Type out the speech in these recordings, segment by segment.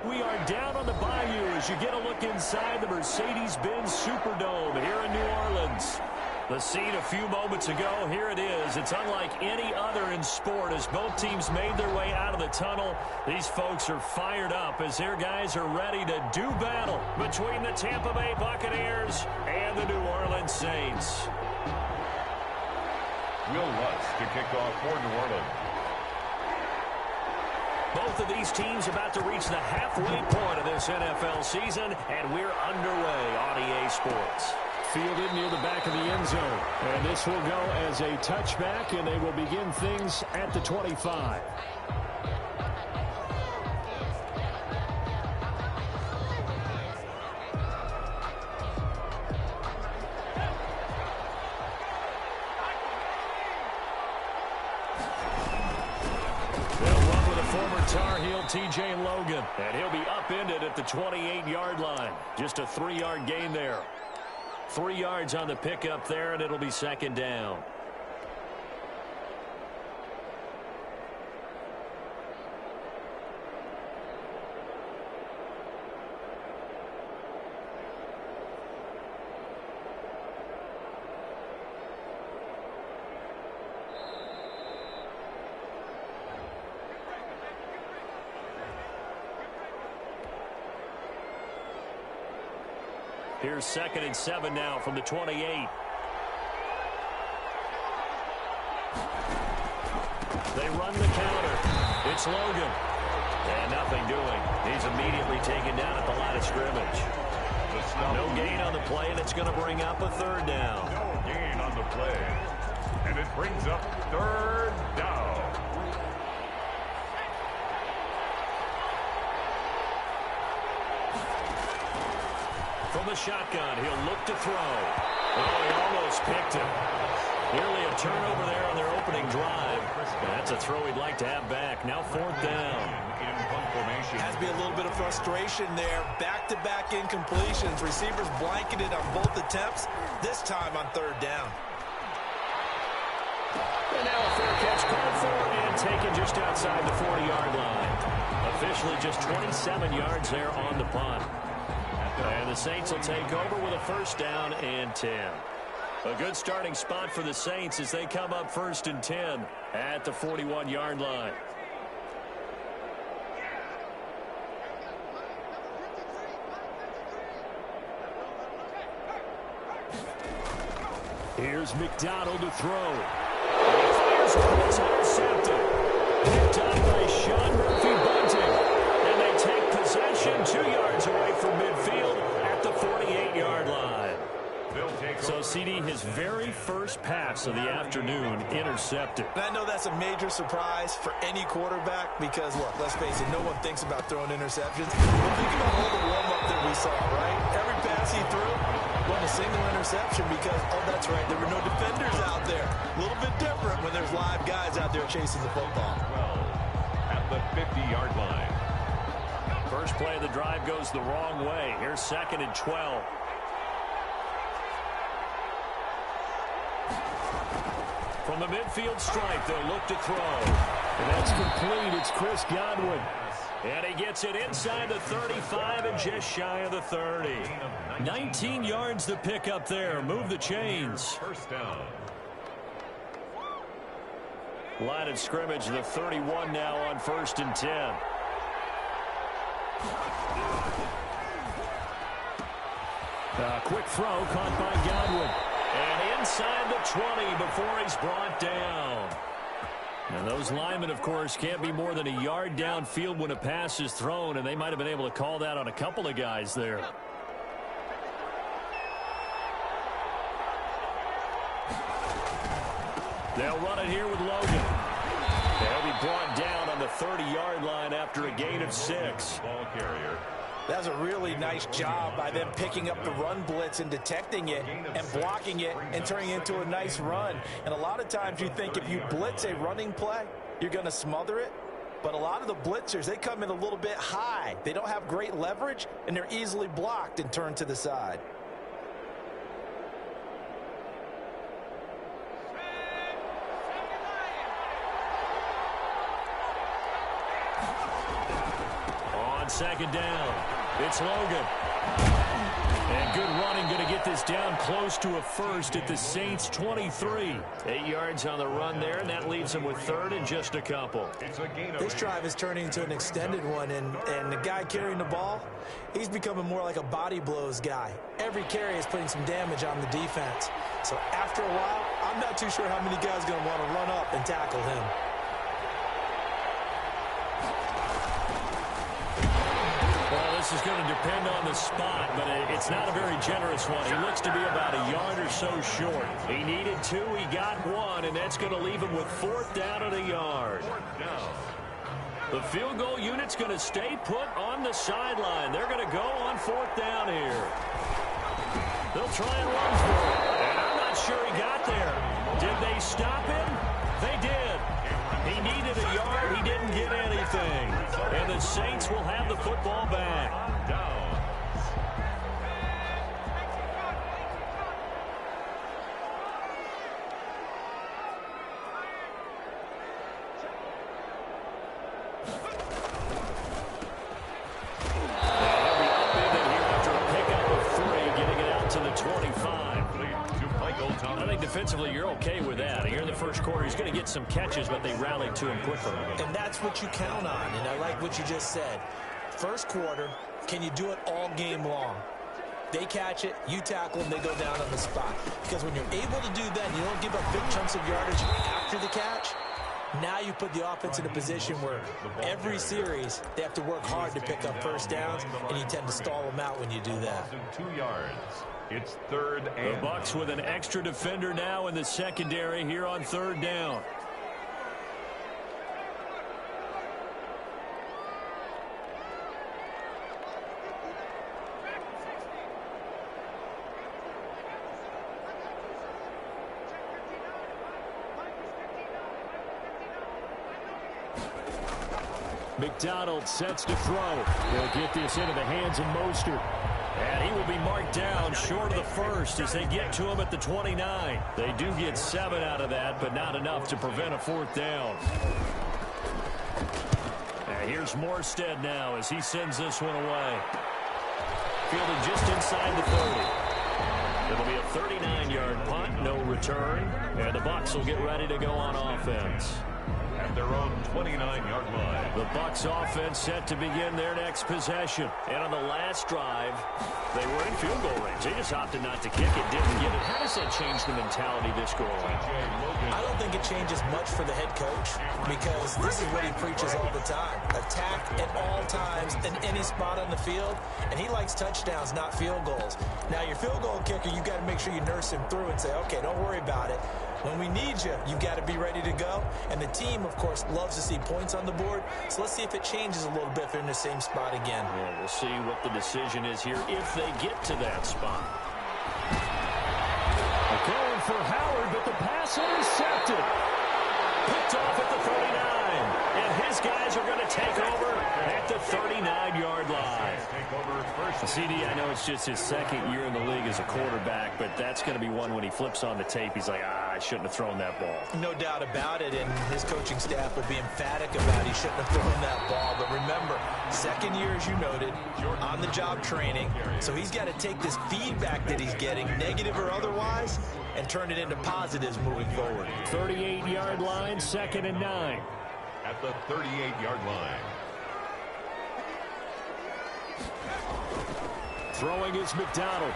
We are down on the bayou as you get a look inside the Mercedes-Benz Superdome here in New Orleans. The scene a few moments ago, here it is. It's unlike any other in sport as both teams made their way out of the tunnel. These folks are fired up as their guys are ready to do battle between the Tampa Bay Buccaneers and the New Orleans Saints. Will Lutz to kick off for New Orleans. Both of these teams about to reach the halfway point of this NFL season, and we're underway on EA Sports. Fielded near the back of the end zone. And this will go as a touchback, and they will begin things at the 25. Tar Heel TJ Logan, and he'll be upended at the 28-yard line. Just a 3-yard gain there. 3 yards on the pickup there, and it'll be second down. Here's 2nd and 7 now from the 28. They run the counter. It's Logan. And nothing doing. He's immediately taken down at the line of scrimmage. No gain on the play, and it's going to bring up a 3rd down. No gain on the play. And it brings up 3rd down. From the shotgun, he'll look to throw. Oh, he almost picked him. Nearly a turnover there on their opening drive. That's a throw he'd like to have back. Now 4th down. Has to be a little bit of frustration there. Back-to-back incompletions. Receivers blanketed on both attempts. This time on 3rd down. And now a fair catch called for and taken just outside the 40-yard line. Officially just 27 yards there on the punt. And the Saints will take over with a 1st down and 10. A good starting spot for the Saints as they come up 1st and 10 at the 41-yard line. Here's McDonald to throw. He fires one. It's intercepted. Picked up by Sean Murphy-Bunting. And they take possession 2 yards away from midfield at the 48-yard line. So, CD, his very first pass of the afternoon intercepted. And I know that's a major surprise for any quarterback because, look, let's face it, no one thinks about throwing interceptions. But think about all the warm-up that we saw, right? Every pass he threw was a single interception because, oh, that's right, there were no defenders out there. A little bit different when there's live guys out there chasing the football. At the 50-yard line. First play of the drive goes the wrong way. Here's 2nd and 12. From the midfield stripe, they'll look to throw. And that's complete. It's Chris Godwin. And he gets it inside the 35 and just shy of the 30. 19 yards to pick up there. Move the chains. 1st down. Line of scrimmage, the 31 now on 1st and 10. A quick throw caught by Godwin. And inside the 20 before he's brought down. And those linemen, of course, can't be more than a yard downfield when a pass is thrown, and they might have been able to call that on a couple of guys there. They'll run it here with Logan. They'll be brought down on the 30-yard line after a gain of 6. Ball carrier. That's a really nice job by them picking up the run blitz and detecting it and blocking it and turning it into a nice run. And a lot of times you think if you blitz a running play, you're going to smother it. But a lot of the blitzers, they come in a little bit high. They don't have great leverage, and they're easily blocked and turned to the side. on second down. It's Logan. And good running, going to get this down close to a first at the Saints' 23. 8 yards on the run there, and that leaves them with third and just a couple. This drive is turning into an extended one, and the guy carrying the ball, he's becoming more like a body blows guy. Every carry is putting some damage on the defense. So after a while, I'm not too sure how many guys are going to want to run up and tackle him. This is going to depend on the spot, but it's not a very generous one. He looks to be about a yard or so short. He needed 2, he got 1, and that's going to leave him with 4th down at a yard. The field goal unit's going to stay put on the sideline. They're going to go on 4th down here. They'll try and run for it, and I'm not sure he got there. Did they stop him? They did. He needed a yard. He didn't get anything. And the Saints will have the football back. Defensively, you're okay with that. Here in the first quarter, he's going to get some catches, but they rallied to him quickly. And that's what you count on, and I like what you just said. First quarter, can you do it all game long? They catch it, you tackle them, they go down on the spot. Because when you're able to do that, and you don't give up big chunks of yardage after the catch, now you put the offense in a position where every series they have to work hard to pick up first downs, and you tend to stall them out when you do that. 2 yards. It's 3rd and... The Bucs with an extra defender now in the secondary here on 3rd down. McDonald sets to throw. They'll get this into the hands of Mostert. And he will be marked down short of the first as they get to him at the 29. They do get 7 out of that, but not enough to prevent a 4th down. And here's Morstead now as he sends this one away. Fielded just inside the 30. It'll be a 39-yard punt, no return. And the Bucs will get ready to go on offense. At their own 29-yard line. The Bucs offense set to begin their next possession. And on the last drive, they were in field goal range. They just opted not to kick it, didn't get it. How does that change the mentality this go around? I don't think it changes much for the head coach because this is what he preaches all the time. Attack at all times in any spot on the field, and he likes touchdowns, not field goals. Now, your field goal kicker, you've got to make sure you nurse him through and say, okay, don't worry about it. When we need you, you've got to be ready to go. And the team, of course, loves to see points on the board. So let's see if it changes a little bit if they're in the same spot again. Yeah, we'll see what the decision is here if they get to that spot. Going for Howard, but the pass intercepted. Picked off at the 39. And his guys are going to take over at the 39-yard line. CD, I know it's just his 2nd year in the league as a quarterback, but that's going to be one when he flips on the tape, he's like, I shouldn't have thrown that ball. No doubt about it, and his coaching staff will be emphatic about he shouldn't have thrown that ball. But remember, 2nd year, as you noted, on-the-job training, so he's got to take this feedback that he's getting, negative or otherwise, and turn it into positives moving forward. 38-yard line, 2nd and 9. At the 38-yard line. Throwing is McDonald.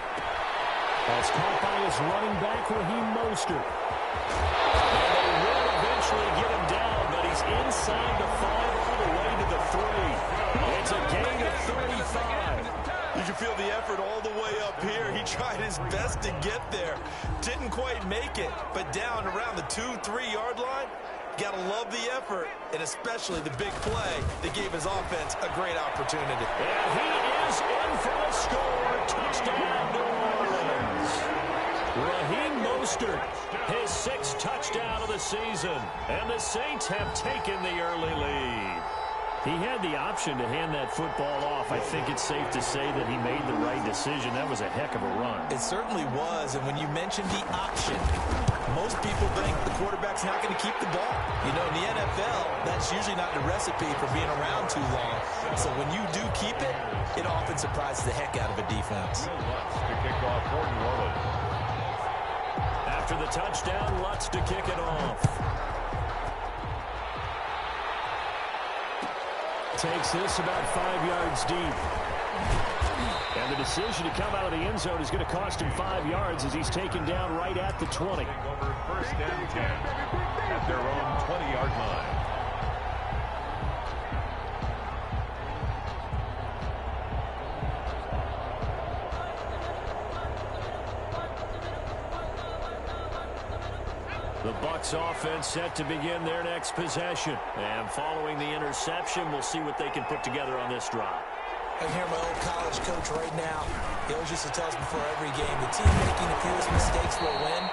That's caught by his running back, Raheem Mostert. And they will eventually get him down, but he's inside the 5 all the way to the 3. It's a gain of 35. You can feel the effort all the way up here. He tried his best to get there. Didn't quite make it, but down around the 2-3 yard line. Got to love the effort, and especially the big play that gave his offense a great opportunity. And he is in for the score. Touchdown, New Orleans. Raheem Mostert, his 6th touchdown of the season. And the Saints have taken the early lead. He had the option to hand that football off. I think it's safe to say that he made the right decision. That was a heck of a run. It certainly was, and when you mentioned the option, most people think the quarterback's not going to keep the ball. You know, in the NFL, that's usually not the recipe for being around too long. So when you do keep it, it often surprises the heck out of a defense. To kick off for New Orleans. After the touchdown, Lutz to kick it off. Takes this about 5 yards deep. And the decision to come out of the end zone is going to cost him 5 yards as he's taken down right at the 20. Over first and 10 at their own 20-yard line. The Bucs offense set to begin their next possession. And following the interception, we'll see what they can put together on this drive. I hear my old college coach right now. He always used to tell us before every game, the team making the fewest mistakes will win.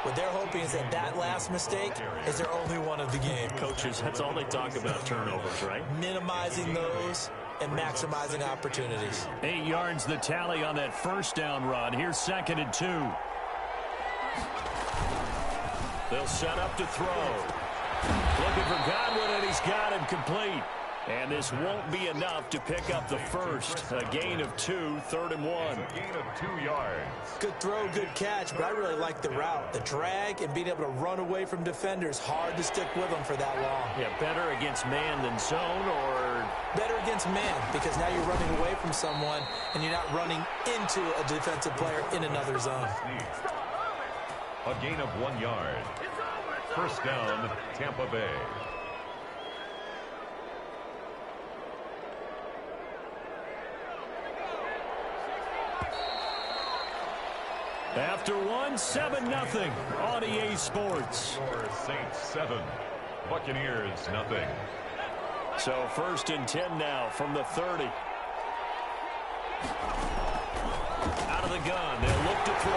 What they're hoping is that that last mistake is their only one of the game. Coaches, that's all they talk about, turnovers, right? Minimizing those and maximizing opportunities. 8 yards the tally on that first down run. Here's 2nd and 2. They'll set up to throw. Looking for Godwin, and he's got him complete. And this won't be enough to pick up the first. A gain of 2, 3rd and 1. A gain of 2 yards. Good throw, good catch, but I really like the route. The drag and being able to run away from defenders. Hard to stick with them for that long. Yeah, better against man than zone, or better against man, because now you're running away from someone and you're not running into a defensive player in another zone. A gain of 1 yard. First down, Tampa Bay. After 7-0 on EA Sports. Saints 7, Buccaneers 0. So 1st and 10 now from the 30. Out of the gun, they'll look to throw.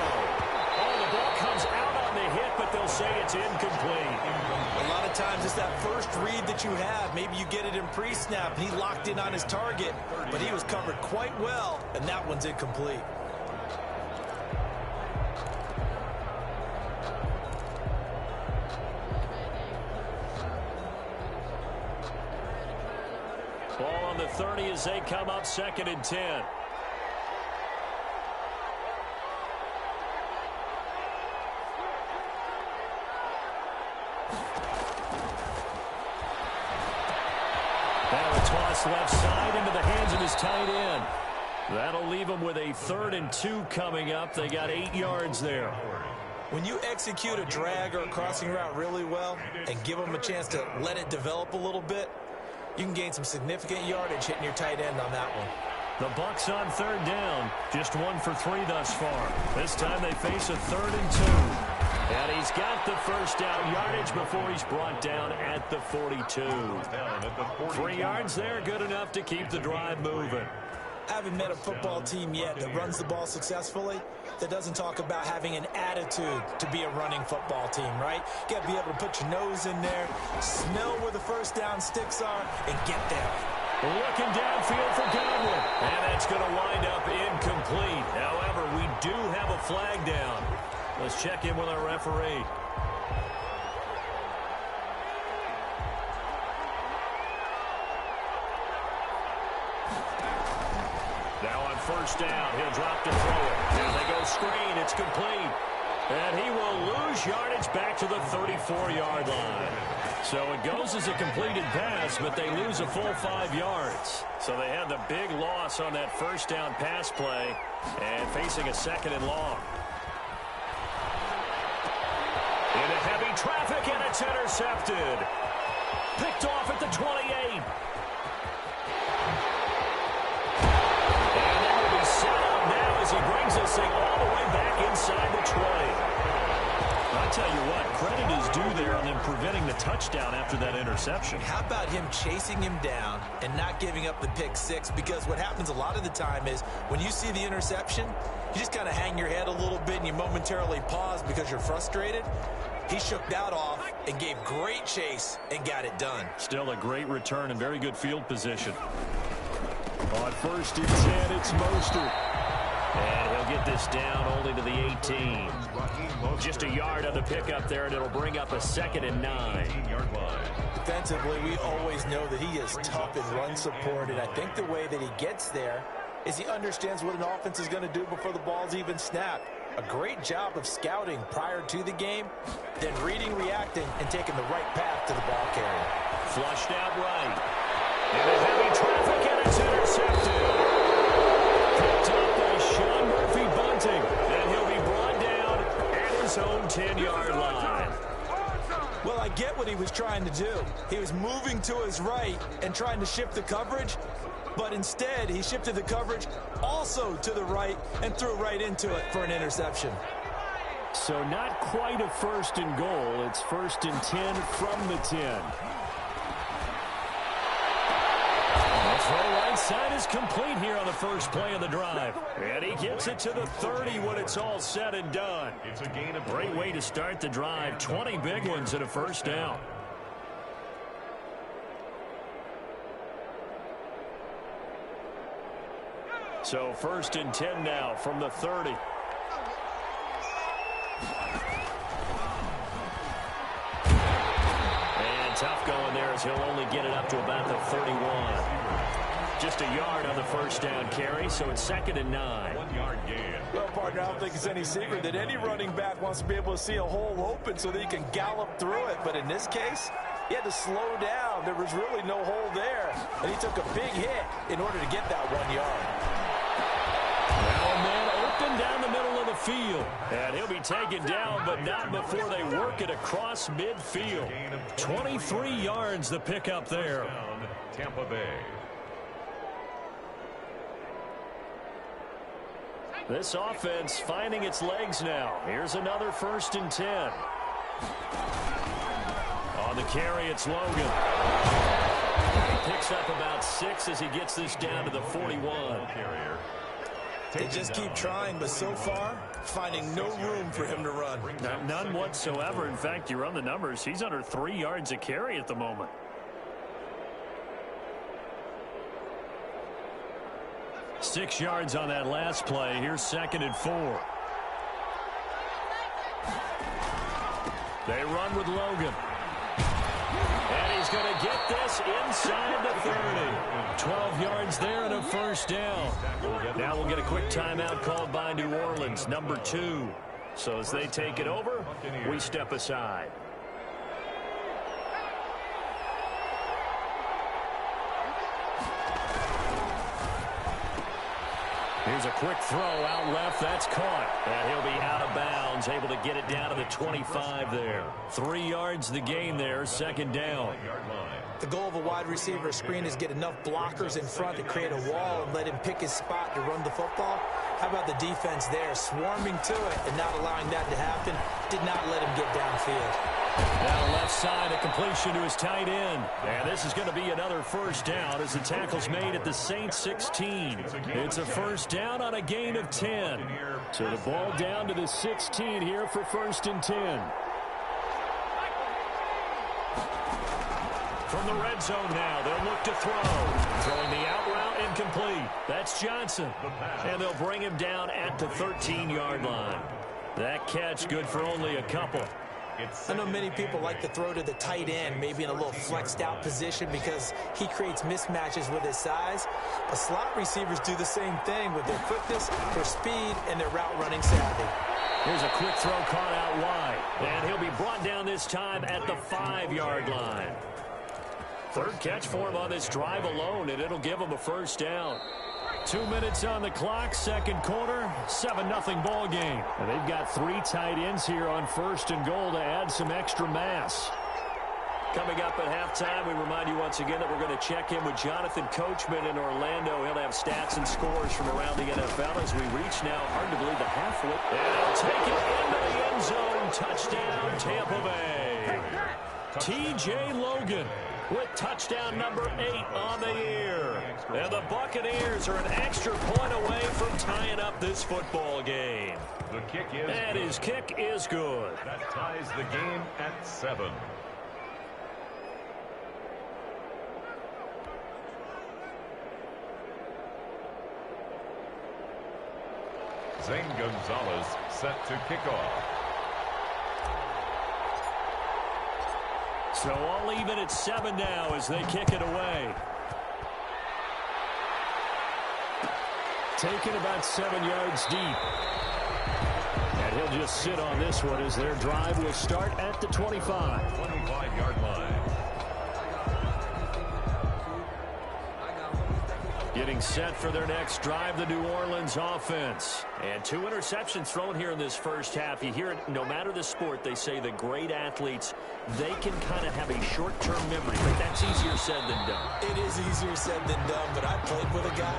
Oh, the ball comes out on the hit, but they'll say it's incomplete. A lot of times it's that first read that you have. Maybe you get it in pre-snap, and he locked in on his target, but he was covered quite well, and that one's incomplete. Ball on the 30 as they come up 2nd and 10. Now a toss left side into the hands of his tight end. That'll leave him with a 3rd and 2 coming up. They got 8 yards there. When you execute a drag or a crossing route really well and give them a chance to let it develop a little bit, you can gain some significant yardage hitting your tight end on that one. The Bucs on 3rd down. Just 1 for 3 thus far. This time they face a 3rd and 2. And he's got the first down yardage before he's brought down at the 42. 3 yards there, good enough to keep the drive moving. I haven't met a football team yet that runs the ball successfully that doesn't talk about having an attitude to be a running football team, right? You got to be able to put your nose in there, smell where the first down sticks are, and get there. Looking downfield for Godwin. And that's going to wind up incomplete. However, we do have a flag down. Let's check in with our referee. Now on first down, he'll drop to throw it. There they go, screen, it's complete. And he will lose yardage back to the 34-yard line. So it goes as a completed pass, but they lose a full 5 yards. So they had the big loss on that first down pass play and facing a 2nd and long. Into heavy traffic, and it's intercepted. Picked off at the 28. And they will be set up now as he brings this thing all the way back inside the 20. I tell you what, credit is due there on them preventing the touchdown after that interception. How about him chasing him down and not giving up the pick six? Because what happens a lot of the time is when you see the interception, you just kind of hang your head a little bit and you momentarily pause because you're frustrated. He shook that off and gave great chase and got it done. Still a great return and very good field position. On 1st and 10, it's Mostert. And he'll get this down only to the 18. Just a yard on the pickup there, and it'll bring up a 2nd and 9. Defensively, we always know that he is tough in run support, and I think the way that he gets there is he understands what an offense is going to do before the ball's even snapped. A great job of scouting prior to the game, then reading, reacting, and taking the right path to the ball carrier. Flushed out right. Into heavy traffic, and it's intercepted. Picked up by Sean Murphy Bunting, and he'll be brought down at his own 10-yard line. Well, I get what he was trying to do. He was moving to his right and trying to shift the coverage, but instead he shifted the coverage also to the right and threw right into it for an interception. So not quite a 1st and goal. It's 1st and 10 from the 10. The throw right side is complete here on the first play of the drive. And he gets it to the 30 when it's all said and done. It's a gain of Great way to start the drive. 20 big ones and a 1st down. So 1st and 10 now from the 30. And tough going there as he'll only get it up to about the 31. Just a yard on the 1st down carry, so it's 2nd and 9. 1-yard gain. Well, partner, I don't think it's any secret that any running back wants to be able to see a hole open so that he can gallop through it. But in this case, he had to slow down. There was really no hole there, and he took a big hit in order to get that 1 yard. Now a man open down the middle of the field. And he'll be taken down, but not before they work it across midfield. 23 yards the pickup there. Tampa Bay. This offense finding its legs now. Here's another 1st and 10. On the carry, it's Logan. He picks up about 6 as he gets this down to the 41. They just keep trying, but so far, finding no room for him to run. None whatsoever. In fact, you run the numbers. He's under 3 yards a carry at the moment. Six yards on that last play. Here's 2nd and 4. They run with Logan. And he's going to get this inside the 30. 12 yards there and a 1st down. Now we'll get a quick timeout called by New Orleans, number 2. So as they take it over, we step aside. Here's a quick throw out left. That's caught. And he'll be out of bounds, able to get it down to the 25 there. 3 yards the gain there, 2nd down. The goal of a wide receiver screen is get enough blockers in front to create a wall and let him pick his spot to run the football. How about the defense there, swarming to it and not allowing that to happen? Did not let him get downfield. Now left side, a completion to his tight end. And this is going to be another 1st down as the tackle's made at the Saints 16. It's a 1st down on a gain of 10. So the ball down to the 16 here for 1st and 10. From the red zone now, they'll look to throw. Throwing the out route incomplete. That's Johnson. And they'll bring him down at the 13-yard line. That catch good for only a couple. I know many people like to throw to the tight end, maybe in a little flexed out position because he creates mismatches with his size. But slot receivers do the same thing with their quickness, their speed, and their route running savvy. Here's a quick throw caught out wide. And he'll be brought down this time at the 5-yard line. 3rd catch for him on this drive alone, and it'll give him a 1st down. 2 minutes on the clock, 2nd quarter, 7-0 ball game. And they've got 3 tight ends here on 1st and goal to add some extra mass. Coming up at halftime, we remind you once again that we're going to check in with Jonathan Coachman in Orlando. He'll have stats and scores from around the NFL as we reach now, hard to believe, the halfway. And he'll take it into the end zone. Touchdown, Tampa Bay. T.J. Logan with touchdown number 8 on the year. And the Buccaneers are an extra point away from tying up this football game. The kick is And good. his kick is good. That ties the game at 7. Zane Gonzalez set to kick off. So all even at 7 now as they kick it away. Taken about 7 yards deep. And he'll just sit on this one as their drive will start at the 25. 25-yard line. Getting set for their next drive, the New Orleans offense. And 2 interceptions thrown here in this first half. You hear it, no matter the sport, they say the great athletes, they can kind of have a short-term memory, but that's easier said than done. It is easier said than done, but I played with a guy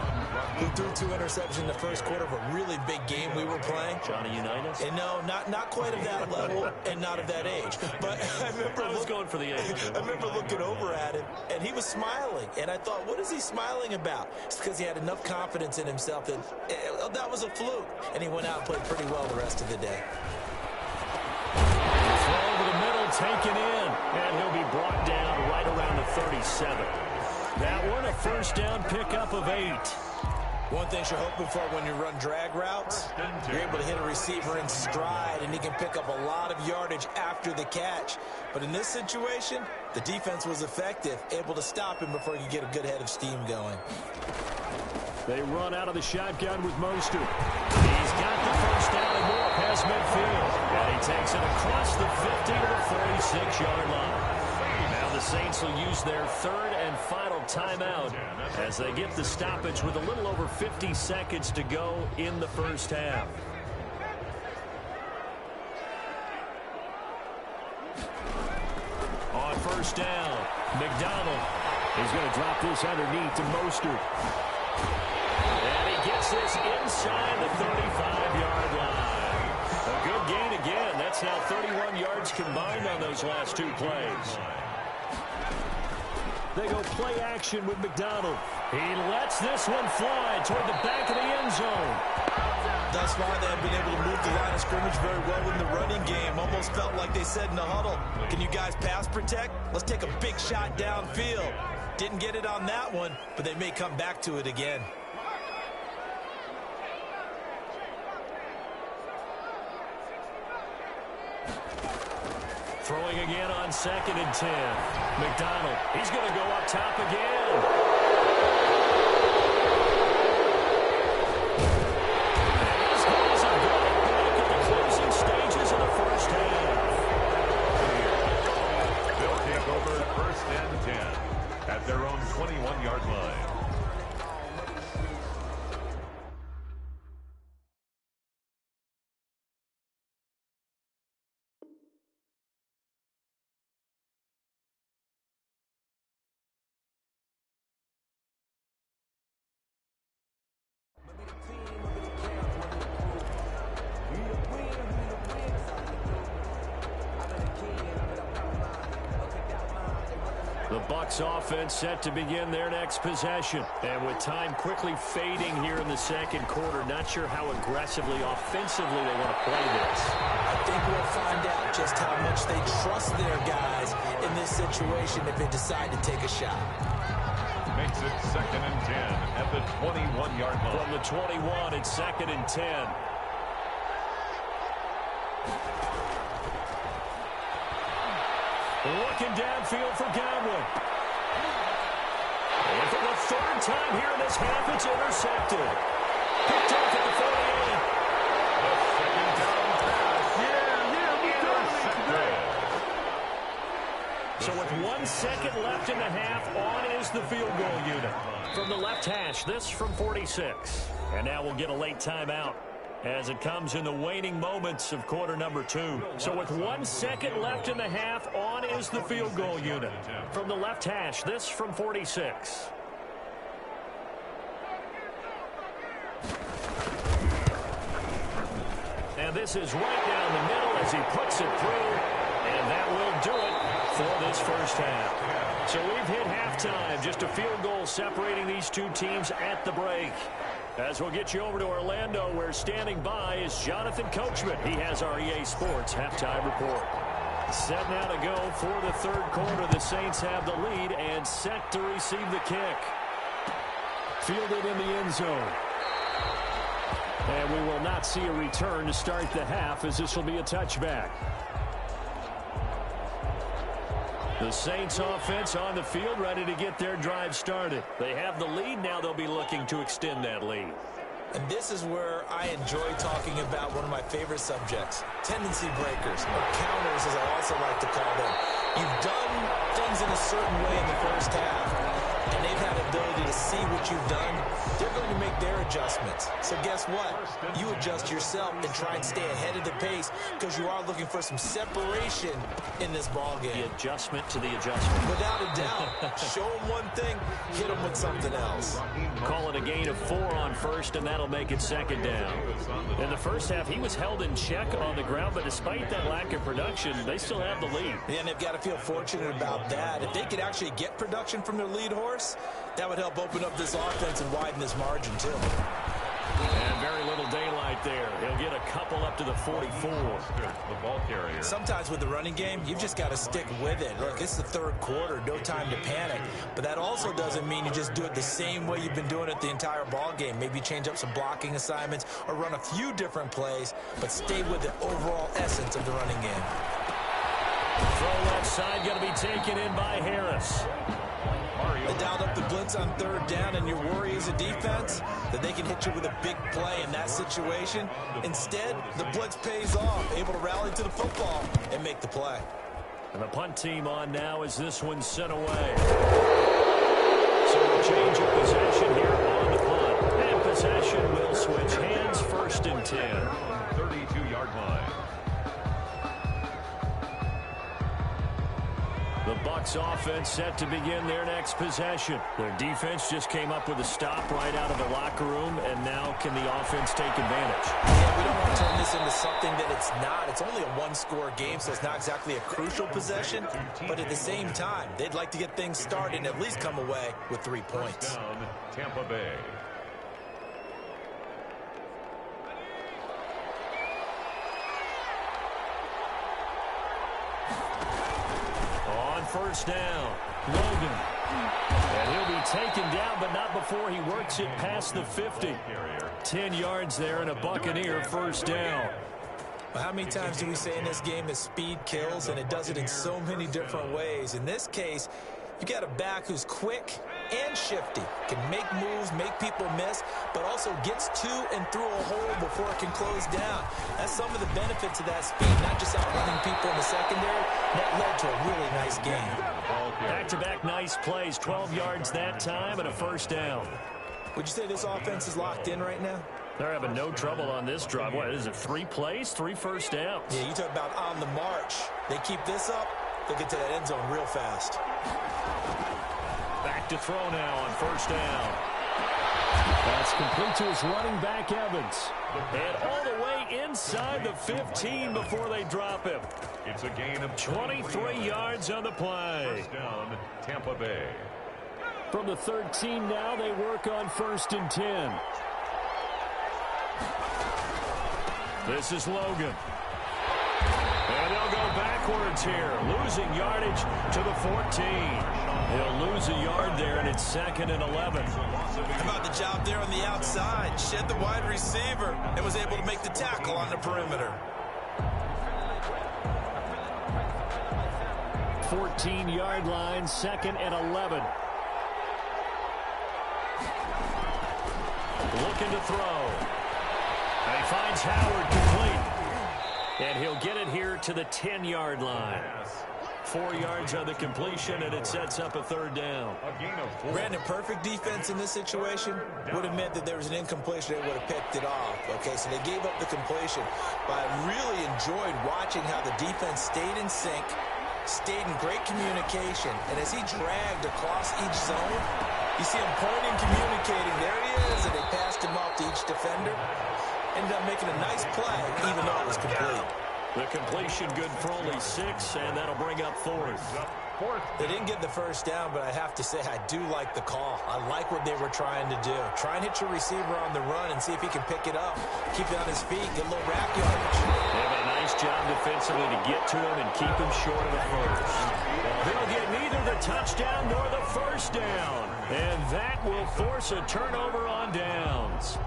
who threw 2 interceptions in the first quarter of a really big game we were playing. Johnny Unitas? And no, not quite of that level and not of that age. But I was going for the age. I remember looking over at him, and he was smiling. And I thought, what is he smiling about? It's because he had enough confidence in himself that that was a fluke. And he went out and played pretty well the rest of the day. Throw over the middle, taken in. And he'll be brought down right around the 37. That one a first down pickup of 8. One thing you're hoping for when you run drag routes, you're able to hit a receiver in stride, and he can pick up a lot of yardage after the catch. But in this situation, the defense was effective, able to stop him before he could get a good head of steam going. They run out of the shotgun with Mostert. He's got the first down and more past midfield. And he takes it across the 50 to the 46-yard line. Now the Saints will use their 3rd and final timeout as they get the stoppage with a little over 50 seconds to go in the first half. On first down, McDonald is going to drop this underneath to Mostert. And he gets this inside the 35-yard line. A good gain again. That's now 31 yards combined on those last 2 plays. They go play action with McDonald. He lets this one fly toward the back of the end zone. Thus far, they have been able to move the line of scrimmage very well in the running game. Almost felt like they said in the huddle, can you guys pass protect? Let's take a big shot downfield. Didn't get it on that one, but they may come back to it again. Throwing again on 2nd and 10. McDonald, he's going to go up top again. And these guys are going back at the closing stages of the first half. They'll take over 1st and 10 at their own 21-yard line. The Bucs offense set to begin their next possession. And with time quickly fading here in the second quarter, not sure how aggressively, offensively they want to play this. I think we'll find out just how much they trust their guys in this situation if they decide to take a shot. Makes it 2nd and 10 at the 21-yard line. From the 21, it's 2nd and 10. Looking downfield for Godwin. And for the 3rd time here in this half, it's intercepted. Picked off at the 48. The 2nd down pass. Intercepted. So with 1 second left in the half, on is the field goal unit. From the left hash, this from 46. And now we'll get a late timeout as it comes in the waning moments of quarter number 2. So with 1 second left in the half, on is the field goal unit. From the left hash, this from 46. And this is right down the middle as he puts it through. And that will do it for this first half. So we've hit halftime. Just a field goal separating these two teams at the break. As we'll get you over to Orlando, where standing by is Jonathan Coachman. He has our EA Sports halftime report. Set now to go for the third quarter. The Saints have the lead and set to receive the kick. Fielded in the end zone. And we will not see a return to start the half, as this will be a touchback. The Saints offense on the field, ready to get their drive started. They have the lead. Now they'll be looking to extend that lead. And this is where I enjoy talking about one of my favorite subjects, tendency breakers, or counters as I also like to call them. You've done things in a certain way in the first half, and they've had the ability to see what you've done. They're going to make their adjustments. So guess what? You adjust yourself and try and stay ahead of the pace, because you are looking for some separation in this ball game. The adjustment to the adjustment. Without a doubt. Show them one thing, hit them with something else. Call it a gain of 4 on first, and that'll make it second down. In the first half, he was held in check on the ground, but despite that lack of production, they still have the lead. And they've got to feel fortunate about that. If they could actually get production from their lead horse, that would help open up this offense and widen this margin, too. And very little daylight there. He'll get a couple up to the 44. The ball carrier. Sometimes with the running game, you've just got to stick with it. Look, it's the third quarter, no time to panic. But that also doesn't mean you just do it the same way you've been doing it the entire ball game. Maybe change up some blocking assignments or run a few different plays, but stay with the overall essence of the running game. Throw left side, going to be taken in by Harris. They dialed up the blitz on third down, and your worry as a defense that they can hit you with a big play in that situation. Instead, the blitz pays off, able to rally to the football and make the play. And the punt team on now as this one's sent away. So a change of possession here on the punt. And possession will switch hands, 1st and 10. 32-yard line. The Bucs offense set to begin their next possession. Their defense just came up with a stop right out of the locker room, and now can the offense take advantage? Yeah, we don't want to turn this into something that it's not. It's only a one-score game, so it's not exactly a crucial possession. But at the same time, they'd like to get things started and at least come away with 3 points. First down, Tampa Bay. First down, Logan. And he'll be taken down, but not before he works it past the 50. 10 yards there and a Buccaneer first down. Well, how many times do we say in this game that speed kills, and it does it in so many different ways? In this case, you got a back who's quick and shifty, can make moves, make people miss, but also gets to and through a hole before it can close down. That's some of the benefits of that speed, not just outrunning people in the secondary. That led to a really nice game. Back-to-back nice plays, 12 yards that time and a first down. Would you say this offense is locked in right now? They're having no trouble on this drive. What is it, 3 plays, 3 first downs? Yeah, you talk about on the march. They keep this up, they'll get to that end zone real fast. Back to throw now on first down. That's complete to his running back, Evans. And all the way inside the 15 before they drop him. It's a gain of 23 yards on the play. First down, Tampa Bay. From the 13 now, they work on 1st and 10. This is Logan. And they'll go backwards here, losing yardage to the 14. He'll lose a yard there, and it's 2nd and 11. How about the job there on the outside? Shed the wide receiver and was able to make the tackle on the perimeter. 14-yard line, 2nd and 11. Looking to throw. And he finds Howard complete. And he'll get it here to the 10-yard line. 4 yards on the completion, and it sets up a 3rd down. Brandon, perfect defense in this situation would have meant that there was an incompletion. They would have picked it off. Okay, so they gave up the completion. But I really enjoyed watching how the defense stayed in sync, stayed in great communication. And as he dragged across each zone, you see him pointing, communicating. There he is, and they passed him off to each defender. Ended up making a nice play, even though it was complete. The completion good for only 6, and that'll bring up 4th. They didn't get the first down, but I have to say I do like the call. I like what they were trying to do. Try and hit your receiver on the run and see if he can pick it up. Keep it on his feet, get a little rack yardage. They have a nice job defensively to get to him and keep him short of the first. They'll get neither the touchdown nor the first down. And that will force a turnover on downs.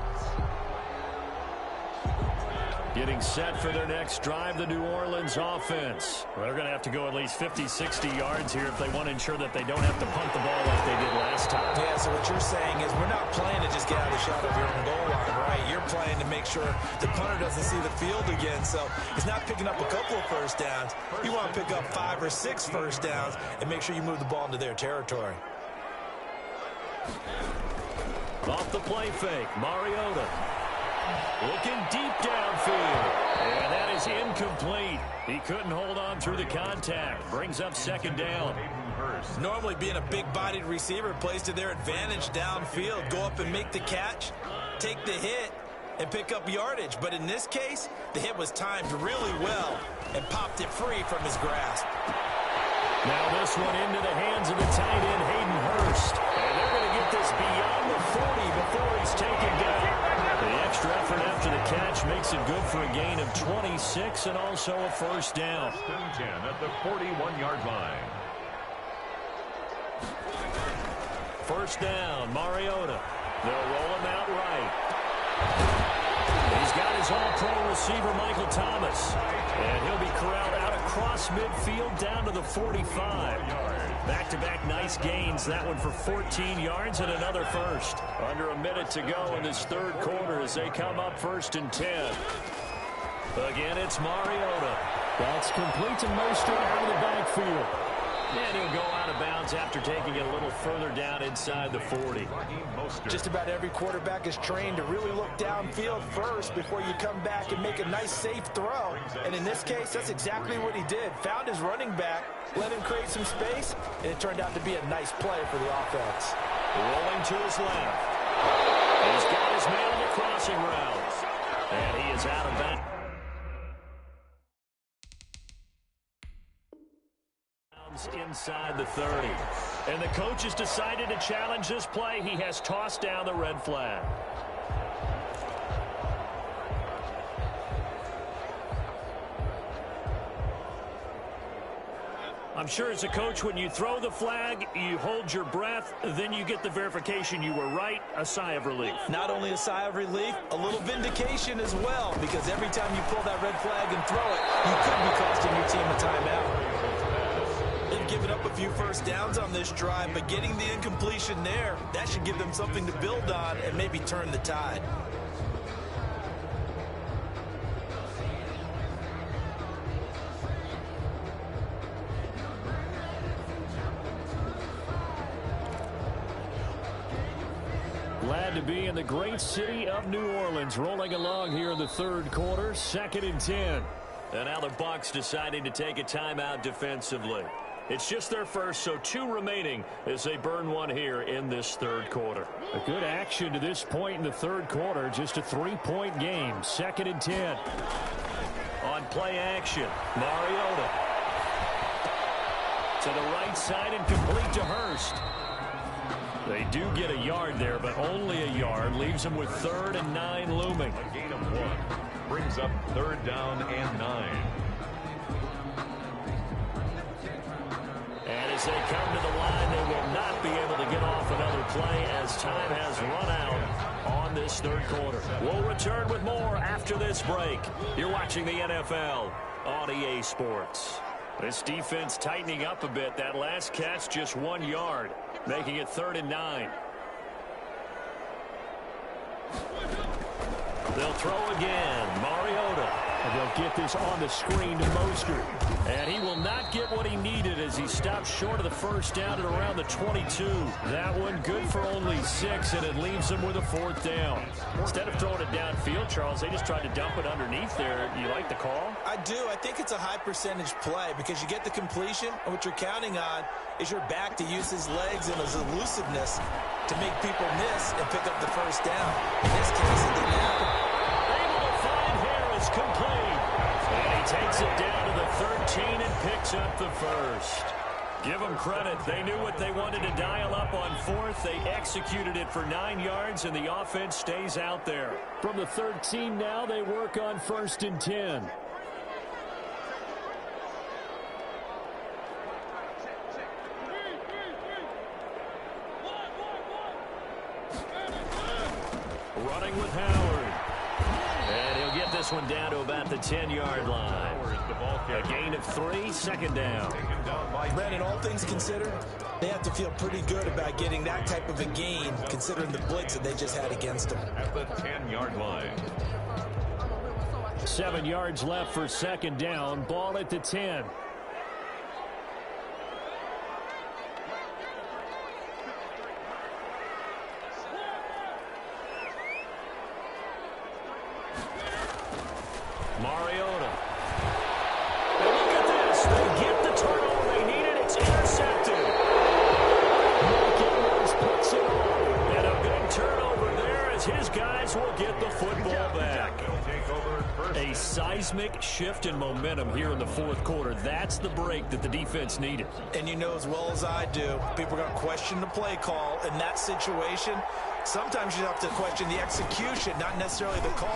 Getting set for their next drive, the New Orleans offense. Well, they're going to have to go at least 50, 60 yards here if they want to ensure that they don't have to punt the ball like they did last time. Yeah, so what you're saying is we're not playing to just get out of the shot of your own goal line, right? You're playing to make sure the punter doesn't see the field again. So he's not picking up a couple of first downs. You want to pick up 5 or 6 first downs and make sure you move the ball into their territory. Off the play fake, Mariota. Looking deep downfield. And that is incomplete. He couldn't hold on through the contact. Brings up 2nd down. Normally being a big-bodied receiver plays to their advantage downfield. Go up and make the catch, take the hit, and pick up yardage. But in this case, the hit was timed really well and popped it free from his grasp. Now this one into the hands of the tight end, Hayden Hurst. And they're going to get this beyond the 40 before he's taken down. The extra effort after the catch makes it good for a gain of 26 and also a first down. 10 at the 41-yard line. First down, Mariota. They'll roll him out right. He's got his all-pro receiver, Michael Thomas. And he'll be corralled out across midfield down to the 45. Back-to-back nice gains. That one for 14 yards and another first. Under a minute to go in this 3rd quarter as they come up 1st and 10. Again, it's Mariota. That's complete to Mostert out of the backfield. And he'll go out of bounds after taking it a little further down inside the 40. Just about every quarterback is trained to really look downfield first before you come back and make a nice, safe throw. And in this case, that's exactly what he did. Found his running back, let him create some space, and it turned out to be a nice play for the offense. Rolling to his left. He's got his man on the crossing route. And he is out of bounds. Inside the 30. And the coach has decided to challenge this play. He has tossed down the red flag. I'm sure as a coach, when you throw the flag, you hold your breath, then you get the verification you were right, a sigh of relief. Not only a sigh of relief, a little vindication as well, because every time you pull that red flag and throw it, you could be costing your team a timeout. They've given up a few first downs on this drive, but getting the incompletion there, that should give them something to build on and maybe turn the tide. Glad to be in the great city of New Orleans, rolling along here in the 3rd quarter, 2nd and 10. And now the Bucs deciding to take a timeout defensively. It's just their first, so 2 remaining as they burn one here in this 3rd quarter. A good action to this point in the 3rd quarter. Just a 3-point game. 2nd and 10. On play action, Mariota. To the right side and complete to Hurst. They do get a yard there, but only a yard. Leaves them with 3rd and 9 looming. A gain of 1. Brings up 3rd down and 9. And as they come to the line, they will not be able to get off another play as time has run out on this 3rd quarter. We'll return with more after this break. You're watching the NFL on EA Sports. This defense tightening up a bit. That last catch just 1 yard, making it 3rd and 9. They'll throw again. Mariota. And they'll get this on the screen to Mostert. And he will not get what he needed as he stopped short of the first down at around the 22. That one good for only 6, and it leaves them with a 4th down. Instead of throwing it downfield, Charles, they just tried to dump it underneath there. You like the call? I do. I think it's a high percentage play because you get the completion, and what you're counting on is your back to use his legs and his elusiveness to make people miss and pick up the first down. In this case, it didn't happen. Able to find Harris complete. And he takes it down to the 13 and picks up the first. Give them credit. They knew what they wanted to dial up on fourth. They executed it for 9 yards, and the offense stays out there. From the 13 now, they work on 1st and 10. Running with Howard. And he'll get this one down to about the 10-yard line. A gain of 3, 2nd down. Brandon, all things considered, they have to feel pretty good about getting that type of a gain, considering the blitz that they just had against them. At the 10-yard line. 7 yards left for 2nd down. Ball at the 10. Mariota. And look at this. They get the turnover they needed. It's intercepted. Puts it on. And a big turnover there as his guys will get the football back. A seismic shift in momentum here in the 4th quarter. That's the break that the defense needed. And you know as well as I do, people are going to question the play call in that situation. Sometimes you have to question the execution, not necessarily the call.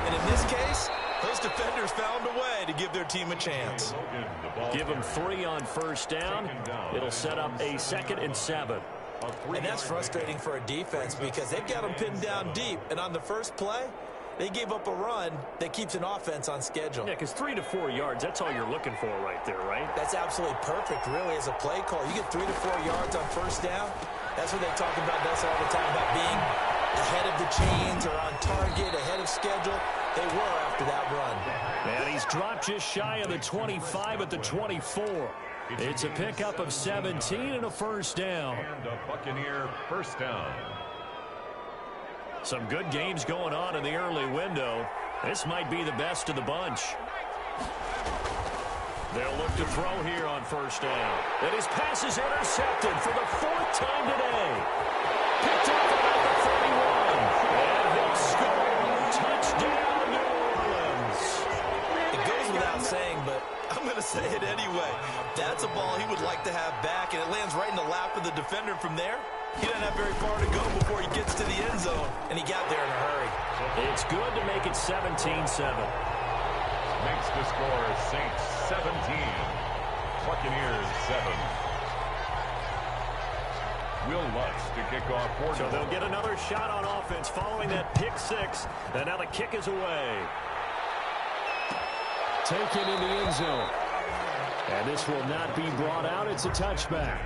And in this case, those defenders found a way to give their team a chance. Give them 3 on 1st down. It'll set up a 2nd and 7. And that's frustrating for a defense because they've got them pinned down deep. And on the first play, they gave up a run that keeps an offense on schedule. Yeah, because 3 to 4 yards, that's all you're looking for right there, right? That's absolutely perfect, really, as a play call. You get 3 to 4 yards on 1st down. That's what they talk about us all the time, about being ahead of the chains or on target, ahead of schedule. They were after that run. And he's dropped just shy of the 25 at the 24. It's a pickup of 17 and a 1st down. And a Buccaneer 1st down. Some good games going on in the early window. This might be the best of the bunch. They'll look to throw here on 1st down. And his pass is intercepted for the 4th time today. Picked up about the 31. And he'll score. Touchdown, New Orleans. It goes without saying, but I'm going to say it anyway. That's a ball he would like to have back, and it lands right in the lap of the defender from there. He doesn't have very far to go before he gets to the end zone, and he got there in a hurry. It's good to make it 17-7. Makes the score Saints 17. Buccaneers 7. Will Lutz to kick off for So they'll get another shot on offense following that pick 6. And now the kick is away. Taken in the end zone. And this will not be brought out. It's a touchback.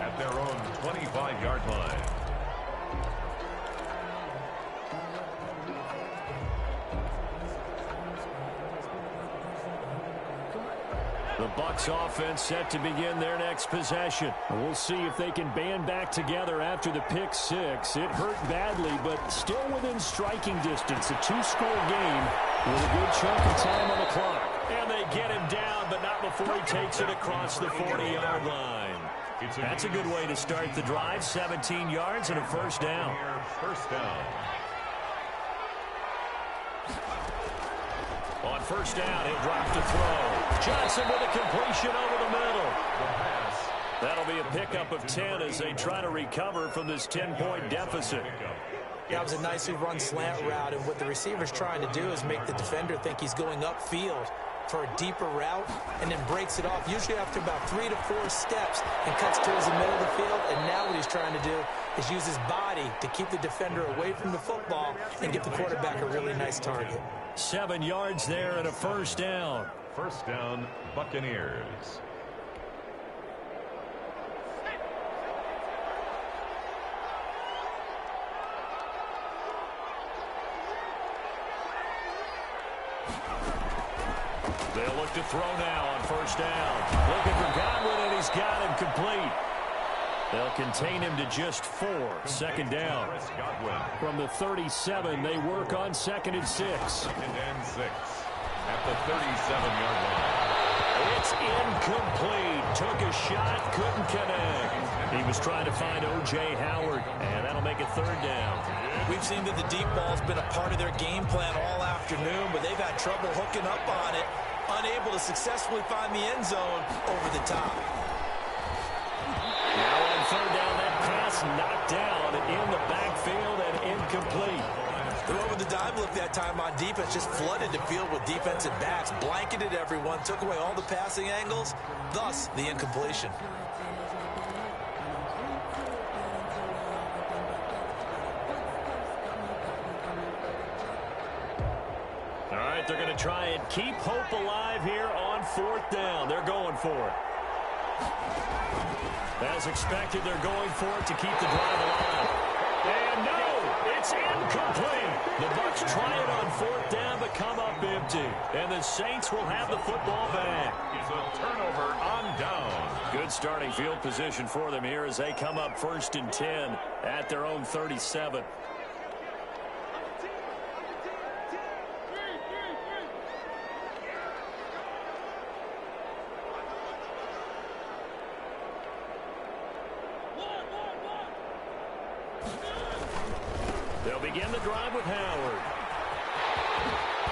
At their own 25-yard line. The Bucs offense set to begin their next possession. We'll see if they can band back together after the pick 6. It hurt badly, but still within striking distance. A 2-score game with a good chunk of time on the clock. And they get him down, but not before he takes it across the 40-yard line. That's a good way to start the drive. 17 yards and a 1st down. 1st down. On 1st down, he'll drop to throw. Johnson with a completion over the middle. That'll be a pickup of 10 as they try to recover from this 10-point deficit. That was a nicely run slant route, and what the receiver's trying to do is make the defender think he's going upfield for a deeper route and then breaks it off, usually after about 3 to 4 steps, and cuts towards the middle of the field. And now what he's trying to do is use his body to keep the defender away from the football and give the quarterback a really nice target. 7 yards there and a 1st down. 1st down, Buccaneers. They'll look to throw now on 1st down. Looking for Godwin, and he's got him complete. They'll contain him to just 4. 2nd down. From the 37, they work on 2nd and 6. 2nd and 6. At the 37-yard line. It's incomplete. Took a shot, couldn't connect. He was trying to find O.J. Howard, and that'll make it 3rd down. We've seen that the deep ball's been a part of their game plan all afternoon, but they've had trouble hooking up on it. unable to successfully find the end zone over the top. Now on third down, that pass knocked down in the backfield and incomplete. Threw over the dime look that time on defense, just flooded the field with defensive backs, blanketed everyone, took away all the passing angles, thus the incompletion. All right, they're going to try and keep hope alive here on fourth down. They're going for it. As expected, they're going for it to keep the drive alive. And no, it's incomplete. The Bucs try it on fourth down, but come up empty. And the Saints will have the football back. It's a turnover on down. Good starting field position for them here as they come up 1st and 10 at their own 37. They'll begin the drive with Howard.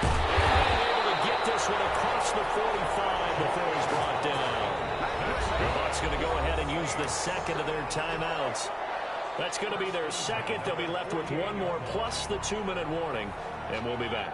And able to get this one across the 45 before he's brought down. The Bucs going to go ahead and use the second of their timeouts. That's going to be their second. They'll be left with one more plus the 2-minute warning, and we'll be back.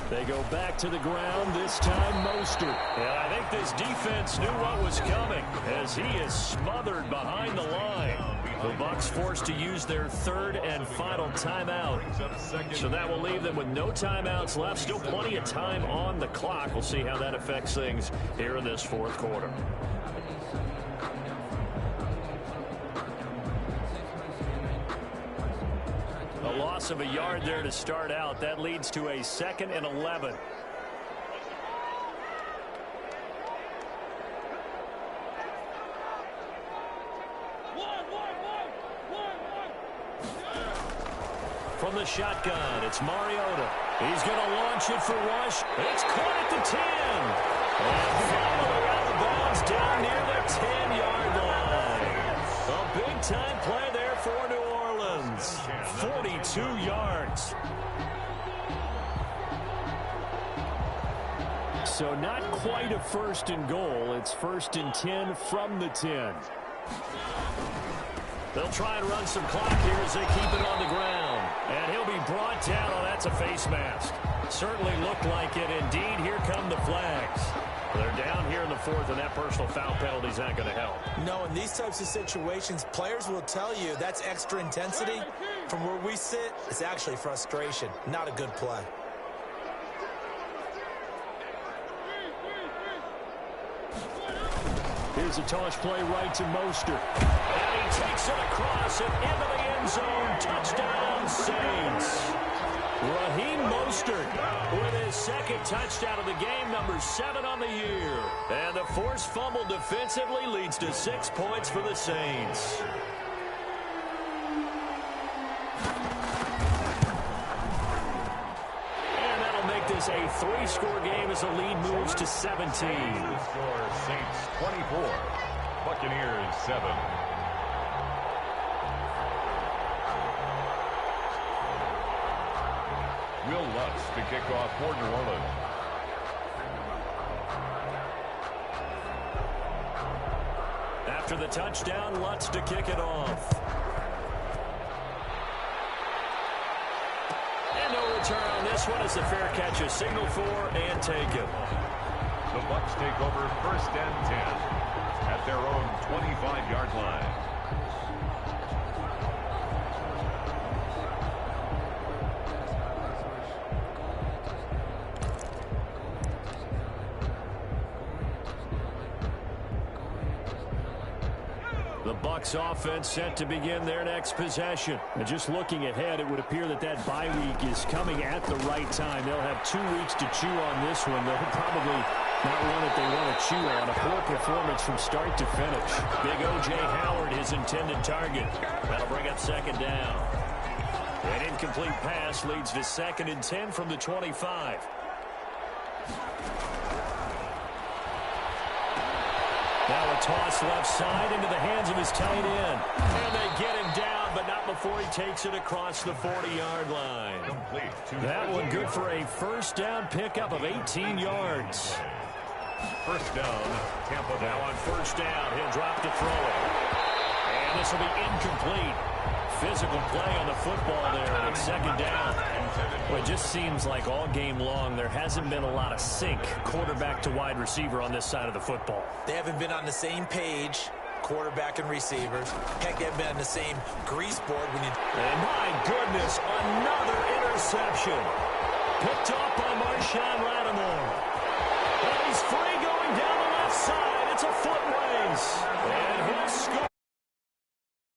They go back to the ground, this time Mostert. And I think this defense knew what was coming as he is smothered behind the line. The Bucs forced to use their third and final timeout. So that will leave them with no timeouts left. Still plenty of time on the clock. We'll see how that affects things here in this fourth quarter. A loss of a yard there to start out. That leads to a 2nd and 11. From the shotgun, it's Mariota. He's going to launch it for Rush. It's caught at the 10. And finally out of bounds down near the 10-yard line. A big-time play there for New Orleans. 42 yards. So not quite a 1st and goal. It's 1st and 10 from the 10. They'll try and run some clock here as they keep it on the ground. And he'll be brought down. Oh, that's a face mask. Certainly looked like it. Indeed, here come the flags. They're down here in the 4th, and that personal foul penalty is not going to help. No, in these types of situations, players will tell you that's extra intensity. From where we sit, it's actually frustration. Not a good play. Here's a toss play right to Mostert. And he takes it across and into the end zone. Touchdown, Saints. Raheem Mostert with his 2nd touchdown of the game, number 7 on the year. And the forced fumble defensively leads to 6 points for the Saints. And that'll make this a 3-score game as the lead moves to 17. The score, Saints 24, Buccaneers 7. Will Lutz to kick off for New Orleans. After the touchdown, Lutz to kick it off. And no return on this one as the fair catch is signaled for and taken. The Bucs take over 1st and 10 at their own 25-yard line. The Bucs offense set to begin their next possession. And just looking ahead, it would appear that that bye week is coming at the right time. They'll have 2 weeks to chew on this one. They'll probably not one that they want to chew on. A poor performance from start to finish. Big O.J. Howard, his intended target. That'll bring up 2nd down. An incomplete pass leads to 2nd and 10 from the 25. Now a toss left side into the hands of his tight end. And they get him down, but not before he takes it across the 40-yard line. That one good for a first down pickup of 18 yards. First down, Tampa Bay. Now on first down, he'll drop to throw it. And this will be incomplete. Physical play on the football there, and it's second down. Well, it just seems like all game long there hasn't been a lot of sync quarterback to wide receiver on this side of the football. They haven't been on the same page, quarterback and receivers. Heck, they haven't been on the same grease board when you... And my goodness, another interception. Picked off by Mark